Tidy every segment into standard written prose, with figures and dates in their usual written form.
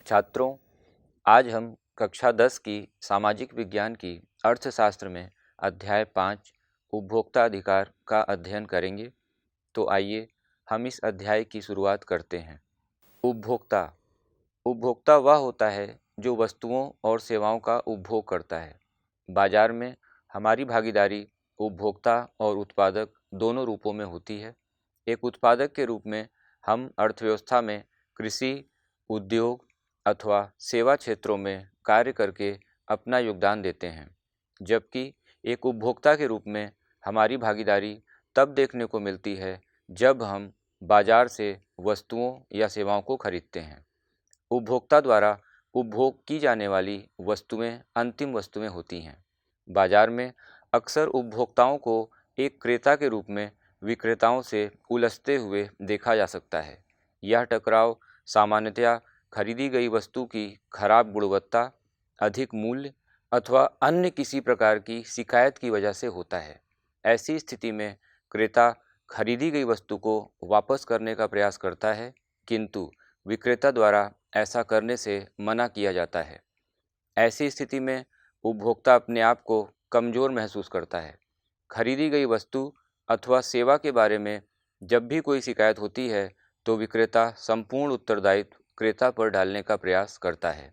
छात्रों, आज हम कक्षा 10 की सामाजिक विज्ञान की अर्थशास्त्र में अध्याय 5 उपभोक्ता अधिकार का अध्ययन करेंगे। तो आइए हम इस अध्याय की शुरुआत करते हैं। उपभोक्ता उपभोक्ता वह होता है जो वस्तुओं और सेवाओं का उपभोग करता है। बाजार में हमारी भागीदारी उपभोक्ता और उत्पादक दोनों रूपों में होती है। एक उत्पादक के रूप में हम अर्थव्यवस्था में कृषि, उद्योग अथवा सेवा क्षेत्रों में कार्य करके अपना योगदान देते हैं, जबकि एक उपभोक्ता के रूप में हमारी भागीदारी तब देखने को मिलती है जब हम बाजार से वस्तुओं या सेवाओं को खरीदते हैं। उपभोक्ता द्वारा उपभोग की जाने वाली वस्तुएं अंतिम वस्तुएं होती हैं। बाजार में अक्सर उपभोक्ताओं को एक क्रेता के रूप में विक्रेताओं से उलझते हुए देखा जा सकता है। यह टकराव सामान्यतया खरीदी गई वस्तु की खराब गुणवत्ता, अधिक मूल्य अथवा अन्य किसी प्रकार की शिकायत की वजह से होता है। ऐसी स्थिति में क्रेता खरीदी गई वस्तु को वापस करने का प्रयास करता है, किंतु विक्रेता द्वारा ऐसा करने से मना किया जाता है। ऐसी स्थिति में उपभोक्ता अपने आप को कमज़ोर महसूस करता है। खरीदी गई वस्तु अथवा सेवा के बारे में जब भी कोई शिकायत होती है तो विक्रेता संपूर्ण उत्तरदायित्व क्रेता पर डालने का प्रयास करता है।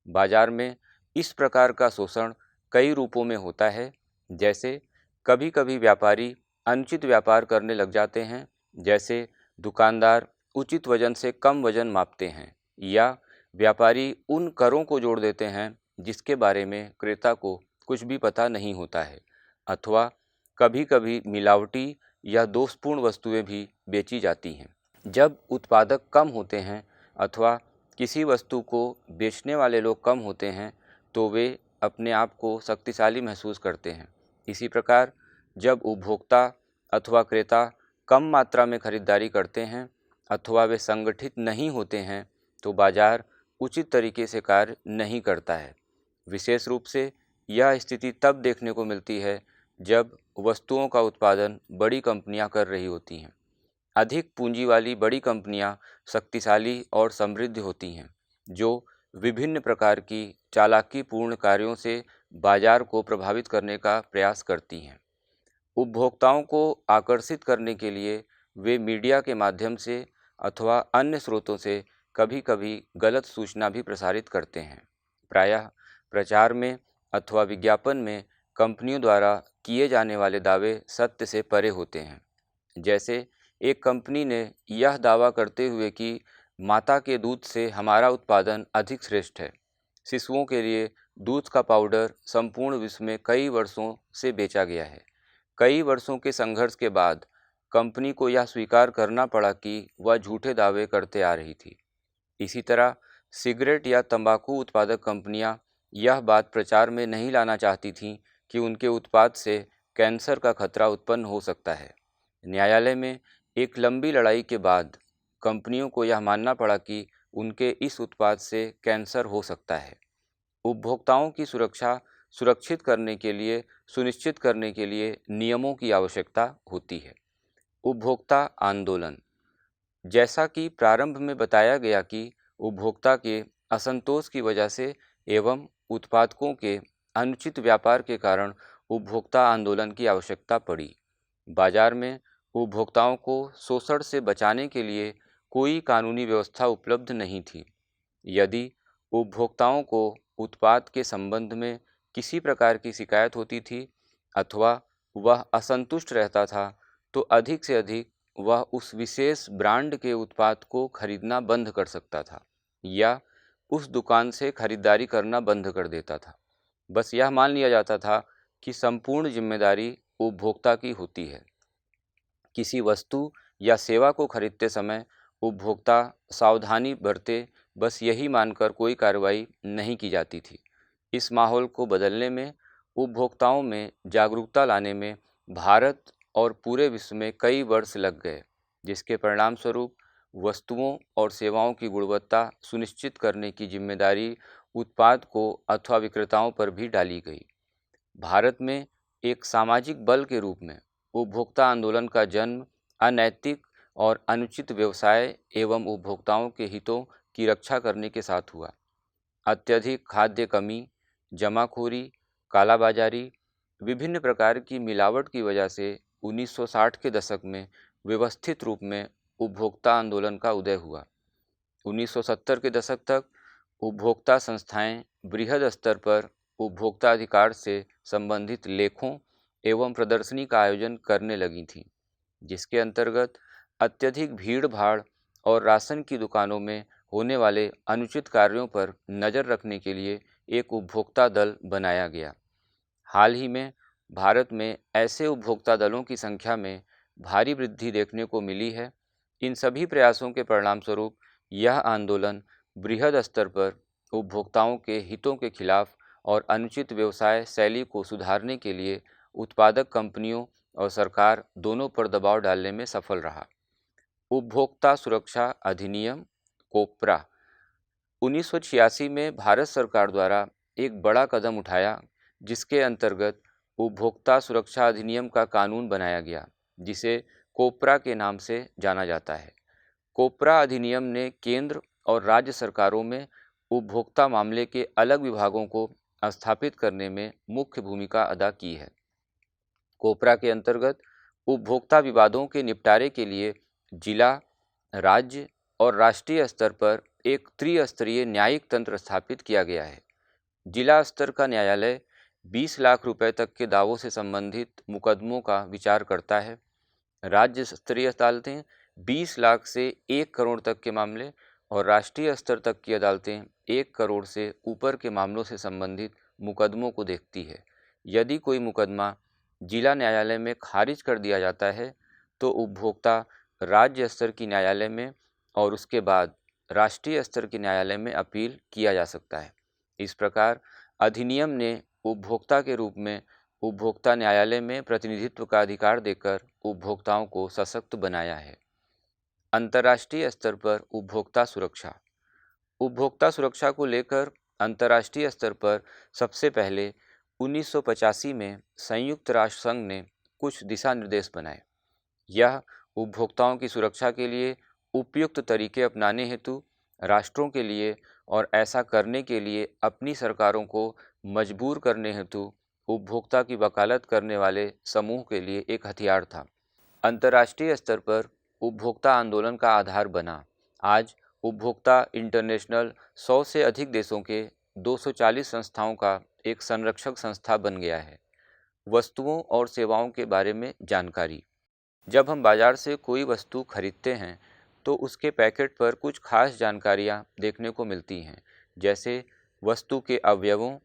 बाजार में इस प्रकार का शोषण कई रूपों में होता है, जैसे कभी कभी व्यापारी अनुचित व्यापार करने लग जाते हैं, जैसे दुकानदार उचित वजन से कम वजन मापते हैं, या व्यापारी उन करों को जोड़ देते हैं जिसके बारे में क्रेता को कुछ भी पता नहीं होता है, अथवा कभी कभी मिलावटी या दोषपूर्ण वस्तुएं भी बेची जाती हैं। जब उत्पादक कम होते हैं अथवा किसी वस्तु को बेचने वाले लोग कम होते हैं तो वे अपने आप को शक्तिशाली महसूस करते हैं। इसी प्रकार जब उपभोक्ता अथवा क्रेता कम मात्रा में खरीदारी करते हैं अथवा वे संगठित नहीं होते हैं तो बाजार उचित तरीके से कार्य नहीं करता है। विशेष रूप से यह स्थिति तब देखने को मिलती है जब वस्तुओं का उत्पादन बड़ी कंपनियां कर रही होती हैं। अधिक पूंजी वाली बड़ी कंपनियां शक्तिशाली और समृद्ध होती हैं, जो विभिन्न प्रकार की चालाकीपूर्ण कार्यों से बाजार को प्रभावित करने का प्रयास करती हैं। उपभोक्ताओं को आकर्षित करने के लिए वे मीडिया के माध्यम से अथवा अन्य स्रोतों से कभी-कभी गलत सूचना भी प्रसारित करते हैं। प्रायः प्रचार में अथवा विज्ञापन में कंपनियों द्वारा किए जाने वाले दावे सत्य से परे होते हैं। जैसे एक कंपनी ने यह दावा करते हुए कि माता के दूध से हमारा उत्पादन अधिक श्रेष्ठ है। शिशुओं के लिए दूध का पाउडर संपूर्ण विश्व में कई वर्षों से बेचा गया है। कई वर्षों के संघर्ष के बाद कंपनी को यह स्वीकार करना पड़ा कि वह झूठे दावे करते आ रही थी। इसी तरह सिगरेट या तंबाकू उत्पादक कंपनियां यह बात प्रचार में नहीं लाना चाहती थीं कि उनके उत्पाद से कैंसर का खतरा उत्पन्न हो सकता है। न्यायालय में एक लंबी लड़ाई के बाद कंपनियों को यह मानना पड़ा कि उनके इस उत्पाद से कैंसर हो सकता है। उपभोक्ताओं की सुरक्षा सुरक्षित करने के लिए सुनिश्चित करने के लिए नियमों की आवश्यकता होती है। उपभोक्ता आंदोलन। जैसा कि प्रारंभ में बताया गया कि उपभोक्ता के असंतोष की वजह से एवं उत्पादकों के अनुचित व्यापार के कारण उपभोक्ता आंदोलन की आवश्यकता पड़ी। बाजार में उपभोक्ताओं को शोषण से बचाने के लिए कोई कानूनी व्यवस्था उपलब्ध नहीं थी। यदि उपभोक्ताओं को उत्पाद के संबंध में किसी प्रकार की शिकायत होती थी अथवा वह असंतुष्ट रहता था तो अधिक से अधिक वह उस विशेष ब्रांड के उत्पाद को खरीदना बंद कर सकता था या उस दुकान से खरीदारी करना बंद कर देता था। बस यह मान लिया जाता था कि संपूर्ण जिम्मेदारी उपभोक्ता की होती है। किसी वस्तु या सेवा को खरीदते समय उपभोक्ता सावधानी बरते, बस यही मानकर कोई कार्रवाई नहीं की जाती थी। इस माहौल को बदलने में, उपभोक्ताओं में जागरूकता लाने में भारत और पूरे विश्व में कई वर्ष लग गए, जिसके परिणामस्वरूप वस्तुओं और सेवाओं की गुणवत्ता सुनिश्चित करने की जिम्मेदारी उत्पाद को अथवा विक्रेताओं पर भी डाली गई। भारत में एक सामाजिक बल के रूप में उपभोक्ता आंदोलन का जन्म अनैतिक और अनुचित व्यवसाय एवं उपभोक्ताओं के हितों की रक्षा करने के साथ हुआ। अत्यधिक खाद्य कमी, जमाखोरी, कालाबाजारी, विभिन्न प्रकार की मिलावट की वजह से 1960 के दशक में व्यवस्थित रूप में उपभोक्ता आंदोलन का उदय हुआ। 1970 के दशक तक उपभोक्ता संस्थाएं बृहद स्तर पर उपभोक्ता अधिकार से संबंधित लेखों एवं प्रदर्शनी का आयोजन करने लगी थीं, जिसके अंतर्गत अत्यधिक भीड़-भाड़ और राशन की दुकानों में होने वाले अनुचित कार्यों पर नज़र रखने के लिए एक उपभोक्ता दल बनाया गया। हाल ही में भारत में ऐसे उपभोक्ता दलों की संख्या में भारी वृद्धि देखने को मिली है। इन सभी प्रयासों के परिणामस्वरूप यह आंदोलन बृहद स्तर पर उपभोक्ताओं के हितों के खिलाफ और अनुचित व्यवसाय शैली को सुधारने के लिए उत्पादक कंपनियों और सरकार दोनों पर दबाव डालने में सफल रहा। उपभोक्ता सुरक्षा अधिनियम कोपरा 1986 में भारत सरकार द्वारा एक बड़ा कदम उठाया, जिसके अंतर्गत उपभोक्ता सुरक्षा अधिनियम का कानून बनाया गया, जिसे कोपरा के नाम से जाना जाता है। कोपरा अधिनियम ने केंद्र और राज्य सरकारों में उपभोक्ता मामले के अलग विभागों को स्थापित करने में मुख्य भूमिका अदा की है। कोपरा के अंतर्गत उपभोक्ता विवादों के निपटारे के लिए जिला, राज्य और राष्ट्रीय स्तर पर एक त्रिस्तरीय न्यायिक तंत्र स्थापित किया गया है। जिला स्तर का न्यायालय 20 लाख रुपए तक के दावों से संबंधित मुकदमों का विचार करता है। राज्य स्तरीय अदालतें 20 लाख से 1 करोड़ तक के मामले और राष्ट्रीय स्तर तक की अदालतें 1 करोड़ से ऊपर के मामलों से संबंधित मुकदमों को देखती है। यदि कोई मुकदमा जिला न्यायालय में खारिज कर दिया जाता है, तो उपभोक्ता राज्य स्तर की न्यायालय में और उसके बाद राष्ट्रीय स्तर के न्यायालय में अपील किया जा सकता है। इस प्रकार अधिनियम ने उपभोक्ता के रूप में उपभोक्ता न्यायालय में प्रतिनिधित्व का अधिकार देकर उपभोक्ताओं को सशक्त बनाया है। अंतर्राष्ट्रीय स्तर पर उपभोक्ता सुरक्षा। उपभोक्ता सुरक्षा को लेकर अंतर्राष्ट्रीय स्तर पर सबसे पहले 1985 में संयुक्त राष्ट्र संघ ने कुछ दिशा निर्देश बनाए। यह उपभोक्ताओं की सुरक्षा के लिए उपयुक्त तरीके अपनाने हेतु राष्ट्रों के लिए और ऐसा करने के लिए अपनी सरकारों को मजबूर करने हेतु उपभोक्ता की वकालत करने वाले समूह के लिए एक हथियार था। अंतर्राष्ट्रीय स्तर पर उपभोक्ता आंदोलन का आधार बना। आज उपभोक्ता इंटरनेशनल 100 से अधिक देशों के 240 संस्थाओं का एक संरक्षक संस्था बन गया है। वस्तुओं और सेवाओं के बारे में जानकारी। जब हम बाजार से कोई वस्तु खरीदते हैं तो उसके पैकेट पर कुछ खास जानकारियां देखने को मिलती हैं, जैसे वस्तु के अवयवों,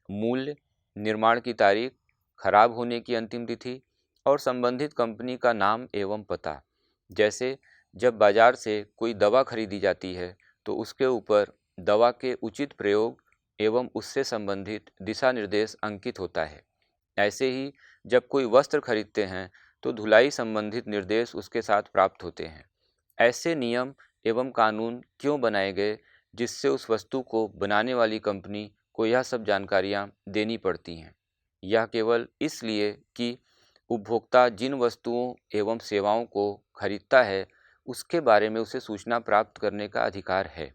मूल्य, निर्माण की तारीख, खराब होने की अंतिम तिथि और संबंधित कंपनी का नाम एवं पता। जैसे जब बाजार से कोई दवा खरीदी जाती है तो उसके ऊपर दवा के उचित प्रयोग एवं उससे संबंधित दिशा निर्देश अंकित होता है। ऐसे ही जब कोई वस्त्र खरीदते हैं तो धुलाई संबंधित निर्देश उसके साथ प्राप्त होते हैं। ऐसे नियम एवं कानून क्यों बनाए गए, जिससे उस वस्तु को बनाने वाली कंपनी को यह सब जानकारियां देनी पड़ती हैं? यह केवल इसलिए कि उपभोक्ता जिन वस्तुओं एवं सेवाओं को खरीदता है उसके बारे में उसे सूचना प्राप्त करने का अधिकार है,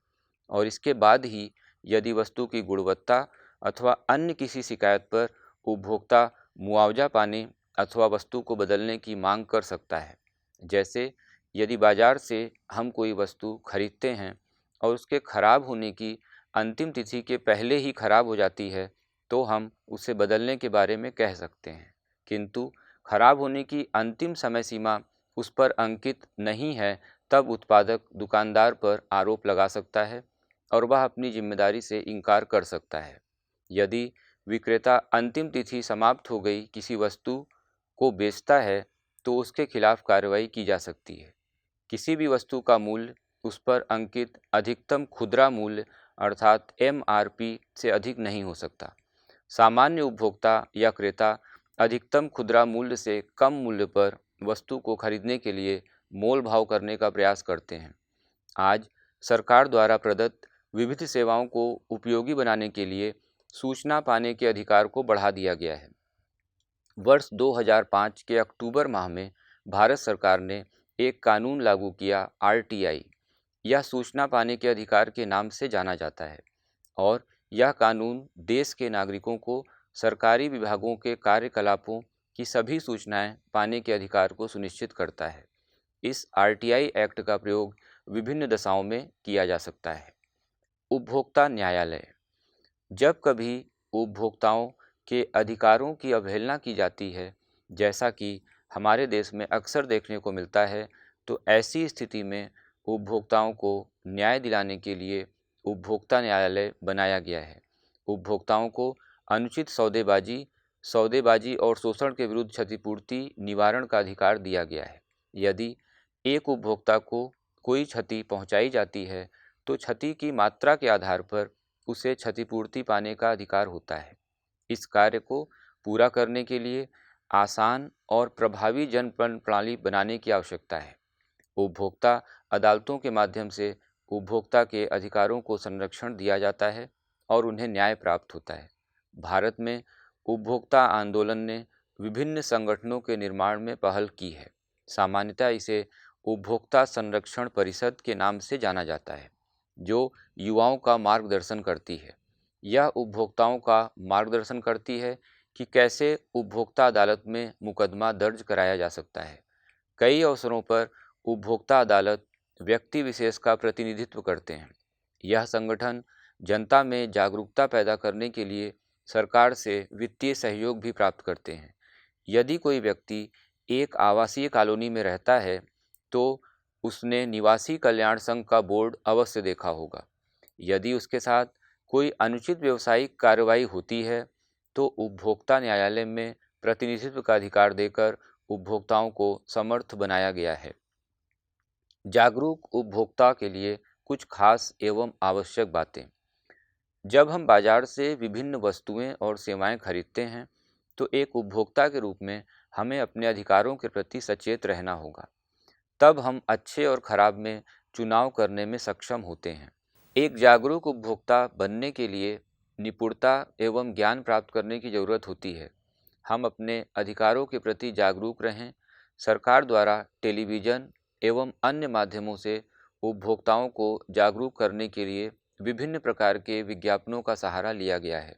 और इसके बाद ही यदि वस्तु की गुणवत्ता अथवा अन्य किसी शिकायत पर उपभोक्ता मुआवजा पाने अथवा वस्तु को बदलने की मांग कर सकता है। जैसे यदि बाजार से हम कोई वस्तु खरीदते हैं और उसके खराब होने की अंतिम तिथि के पहले ही खराब हो जाती है तो हम उसे बदलने के बारे में कह सकते हैं, किंतु खराब होने की अंतिम समय सीमा उस पर अंकित नहीं है, तब उत्पादक दुकानदार पर आरोप लगा सकता है और वह अपनी जिम्मेदारी से इनकार कर सकता है। यदि विक्रेता अंतिम तिथि समाप्त हो गई किसी वस्तु को बेचता है तो उसके खिलाफ कार्रवाई की जा सकती है। किसी भी वस्तु का मूल्य उस पर अंकित अधिकतम खुदरा मूल्य अर्थात MRP से अधिक नहीं हो सकता। सामान्य उपभोक्ता या क्रेता अधिकतम खुदरा मूल्य से कम मूल्य पर वस्तु को खरीदने के लिए मोल भाव करने का प्रयास करते हैं। आज सरकार द्वारा प्रदत्त विविध सेवाओं को उपयोगी बनाने के लिए सूचना पाने के अधिकार को बढ़ा दिया गया है। वर्ष 2005 के अक्टूबर माह में भारत सरकार ने एक कानून लागू किया, RTI यह सूचना पाने के अधिकार के नाम से जाना जाता है और यह कानून देश के नागरिकों को सरकारी विभागों के कार्यकलापों की सभी सूचनाएं पाने के अधिकार को सुनिश्चित करता है। इस आरटीआई एक्ट का प्रयोग विभिन्न दशाओं में किया जा सकता है। उपभोक्ता न्यायालय। जब कभी उपभोक्ताओं के अधिकारों की अवहेलना की जाती है, जैसा कि हमारे देश में अक्सर देखने को मिलता है, तो ऐसी स्थिति में उपभोक्ताओं को न्याय दिलाने के लिए उपभोक्ता न्यायालय बनाया गया है। उपभोक्ताओं को अनुचित सौदेबाजी और शोषण के विरुद्ध क्षतिपूर्ति निवारण का अधिकार दिया गया है। यदि एक उपभोक्ता को कोई क्षति पहुंचाई जाती है, तो क्षति की मात्रा के आधार पर उसे क्षतिपूर्ति पाने का अधिकार होता है। इस कार्य को पूरा करने के लिए आसान और प्रभावी जन प्रणाली बनाने की आवश्यकता है। उपभोक्ता अदालतों के माध्यम से उपभोक्ता के अधिकारों को संरक्षण दिया जाता है और उन्हें न्याय प्राप्त होता है। भारत में उपभोक्ता आंदोलन ने विभिन्न संगठनों के निर्माण में पहल की है। सामान्यतः इसे उपभोक्ता संरक्षण परिषद के नाम से जाना जाता है, जो युवाओं का मार्गदर्शन करती है। यह उपभोक्ताओं का मार्गदर्शन करती है कि कैसे उपभोक्ता अदालत में मुकदमा दर्ज कराया जा सकता है। कई अवसरों पर उपभोक्ता अदालत व्यक्ति विशेष का प्रतिनिधित्व करते हैं। यह संगठन जनता में जागरूकता पैदा करने के लिए सरकार से वित्तीय सहयोग भी प्राप्त करते हैं। यदि कोई व्यक्ति एक आवासीय कॉलोनी में रहता है, तो उसने निवासी कल्याण संघ का बोर्ड अवश्य देखा होगा। यदि उसके साथ कोई अनुचित व्यवसायिक कार्रवाई होती है, तो उपभोक्ता न्यायालय में प्रतिनिधित्व का अधिकार देकर उपभोक्ताओं को समर्थ बनाया गया है। जागरूक उपभोक्ता के लिए कुछ खास एवं आवश्यक बातें। जब हम बाजार से विभिन्न वस्तुएं और सेवाएं खरीदते हैं, तो एक उपभोक्ता के रूप में हमें अपने अधिकारों के प्रति सचेत रहना होगा। तब हम अच्छे और खराब में चुनाव करने में सक्षम होते हैं। एक जागरूक उपभोक्ता बनने के लिए निपुणता एवं ज्ञान प्राप्त करने की जरूरत होती है। हम अपने अधिकारों के प्रति जागरूक रहें। सरकार द्वारा टेलीविज़न एवं अन्य माध्यमों से उपभोक्ताओं को जागरूक करने के लिए विभिन्न प्रकार के विज्ञापनों का सहारा लिया गया है।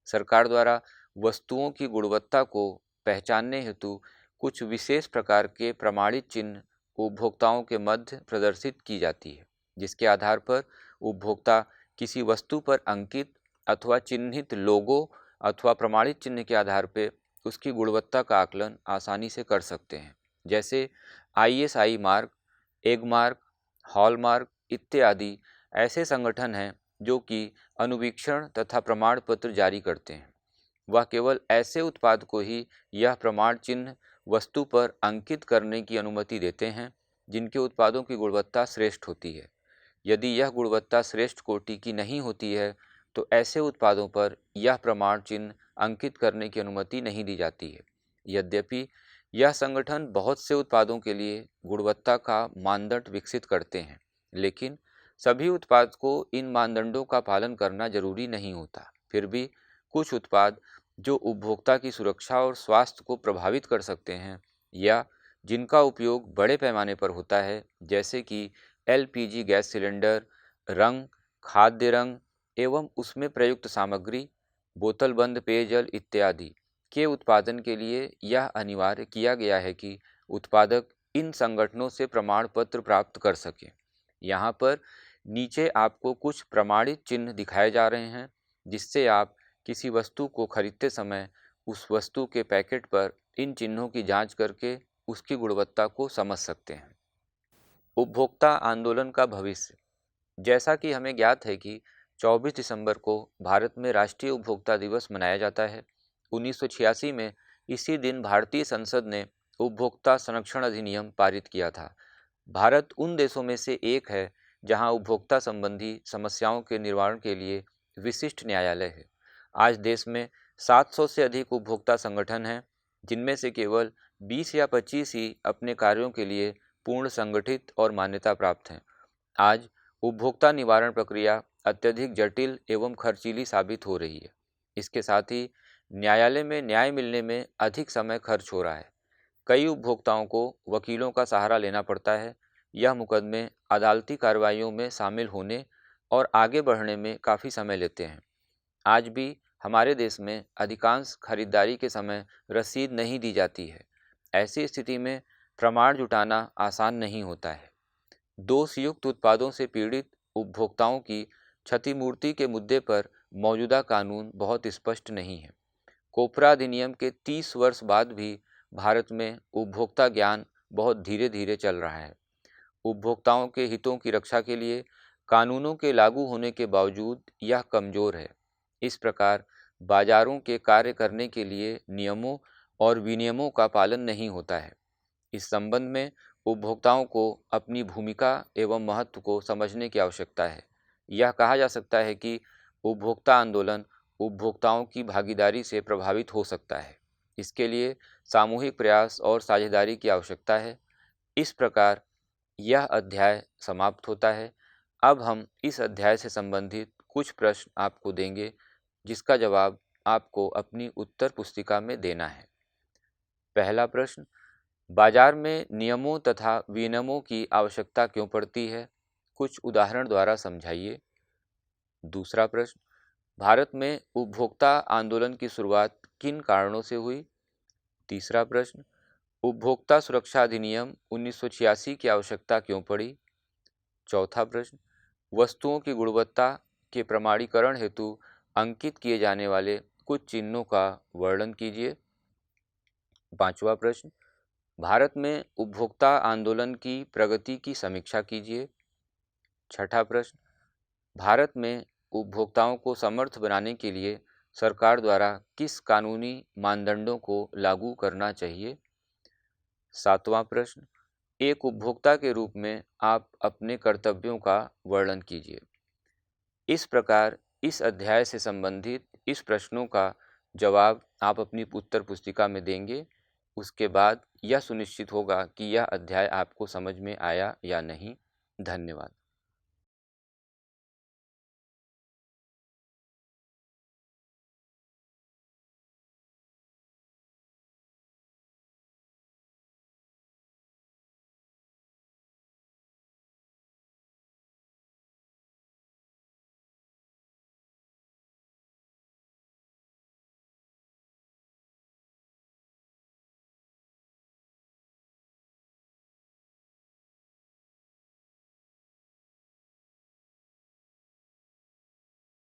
सरकार द्वारा वस्तुओं की गुणवत्ता को पहचानने हेतु कुछ विशेष प्रकार के प्रमाणित चिन्ह उपभोक्ताओं के मध्य प्रदर्शित की जाती है, जिसके आधार पर उपभोक्ता किसी वस्तु पर अंकित अथवा चिन्हित लोगो अथवा प्रमाणित चिन्ह के आधार पर उसकी गुणवत्ता का आकलन आसानी से कर सकते हैं। जैसे ISI mark, egg mark, hallmark इत्यादि ऐसे संगठन हैं जो कि अनुवीक्षण तथा प्रमाण पत्र जारी करते हैं। वह केवल ऐसे उत्पाद को ही यह प्रमाण चिन्ह वस्तु पर अंकित करने की अनुमति देते हैं जिनके उत्पादों की गुणवत्ता श्रेष्ठ होती है। यदि यह गुणवत्ता श्रेष्ठ कोटि की नहीं होती है, तो ऐसे उत्पादों पर यह प्रमाण चिन्ह अंकित करने की अनुमति नहीं दी जाती है। यद्यपि यह संगठन बहुत से उत्पादों के लिए गुणवत्ता का मानदंड विकसित करते हैं, लेकिन सभी उत्पाद को इन मानदंडों का पालन करना जरूरी नहीं होता। फिर भी कुछ उत्पाद जो उपभोक्ता की सुरक्षा और स्वास्थ्य को प्रभावित कर सकते हैं या जिनका उपयोग बड़े पैमाने पर होता है, जैसे कि LPG गैस सिलेंडर, रंग, खाद्य रंग एवं उसमें प्रयुक्त सामग्री, बोतलबंद पेयजल इत्यादि के उत्पादन के लिए यह अनिवार्य किया गया है कि उत्पादक इन संगठनों से प्रमाण पत्र प्राप्त कर सकें। यहाँ पर नीचे आपको कुछ प्रमाणित चिन्ह दिखाए जा रहे हैं, जिससे आप किसी वस्तु को खरीदते समय उस वस्तु के पैकेट पर इन चिन्हों की जांच करके उसकी गुणवत्ता को समझ सकते हैं। उपभोक्ता आंदोलन का भविष्य। जैसा कि हमें ज्ञात है कि 24 दिसंबर को भारत में राष्ट्रीय उपभोक्ता दिवस मनाया जाता है। 1986 में इसी दिन भारतीय संसद ने उपभोक्ता संरक्षण अधिनियम पारित किया था। भारत उन देशों में से एक है जहां उपभोक्ता संबंधी समस्याओं के निवारण के लिए विशिष्ट न्यायालय है। आज देश में 700 से अधिक उपभोक्ता संगठन हैं, जिनमें से केवल 20 या 25 ही अपने कार्यों के लिए पूर्ण संगठित और मान्यता प्राप्त हैं। आज उपभोक्ता निवारण प्रक्रिया अत्यधिक जटिल एवं खर्चीली साबित हो रही है। इसके साथ ही न्यायालय में न्याय मिलने में अधिक समय खर्च हो रहा है। कई उपभोक्ताओं को वकीलों का सहारा लेना पड़ता है, यह मुकदमे अदालती कार्रवाइयों में शामिल होने और आगे बढ़ने में काफ़ी समय लेते हैं। आज भी हमारे देश में अधिकांश खरीदारी के समय रसीद नहीं दी जाती है। ऐसी स्थिति में प्रमाण जुटाना आसान नहीं होता है। दोषयुक्त उत्पादों से पीड़ित उपभोक्ताओं की क्षतिपूर्ति के मुद्दे पर मौजूदा कानून बहुत स्पष्ट नहीं है। कोपरा अधिनियम के 30 वर्ष बाद भी भारत में उपभोक्ता ज्ञान बहुत धीरे धीरे चल रहा है। उपभोक्ताओं के हितों की रक्षा के लिए कानूनों के लागू होने के बावजूद यह कमज़ोर है। इस प्रकार बाजारों के कार्य करने के लिए नियमों और विनियमों का पालन नहीं होता है। इस संबंध में उपभोक्ताओं को अपनी भूमिका एवं महत्व को समझने की आवश्यकता है। यह कहा जा सकता है कि उपभोक्ता आंदोलन उपभोक्ताओं की भागीदारी से प्रभावित हो सकता है। इसके लिए सामूहिक प्रयास और साझेदारी की आवश्यकता है। इस प्रकार यह अध्याय समाप्त होता है। अब हम इस अध्याय से संबंधित कुछ प्रश्न आपको देंगे, जिसका जवाब आपको अपनी उत्तर पुस्तिका में देना है। पहला प्रश्न, बाजार में नियमों तथा विनियमों की आवश्यकता क्यों पड़ती है? कुछ उदाहरण द्वारा समझाइए। दूसरा प्रश्न, भारत में उपभोक्ता आंदोलन की शुरुआत किन कारणों से हुई? तीसरा प्रश्न, उपभोक्ता सुरक्षा अधिनियम 1986 की आवश्यकता क्यों पड़ी? चौथा प्रश्न, वस्तुओं की गुणवत्ता के प्रमाणीकरण हेतु अंकित किए जाने वाले कुछ चिन्हों का वर्णन कीजिए। पांचवा प्रश्न, भारत में उपभोक्ता आंदोलन की प्रगति की समीक्षा कीजिए। छठा प्रश्न, भारत में उपभोक्ताओं को समर्थ बनाने के लिए सरकार द्वारा किस कानूनी मानदंडों को लागू करना चाहिए? सातवां प्रश्न, एक उपभोक्ता के रूप में आप अपने कर्तव्यों का वर्णन कीजिए। इस प्रकार इस अध्याय से संबंधित इस प्रश्नों का जवाब आप अपनी उत्तर पुस्तिका में देंगे। उसके बाद यह सुनिश्चित होगा कि यह अध्याय आपको समझ में आया या नहीं। धन्यवाद।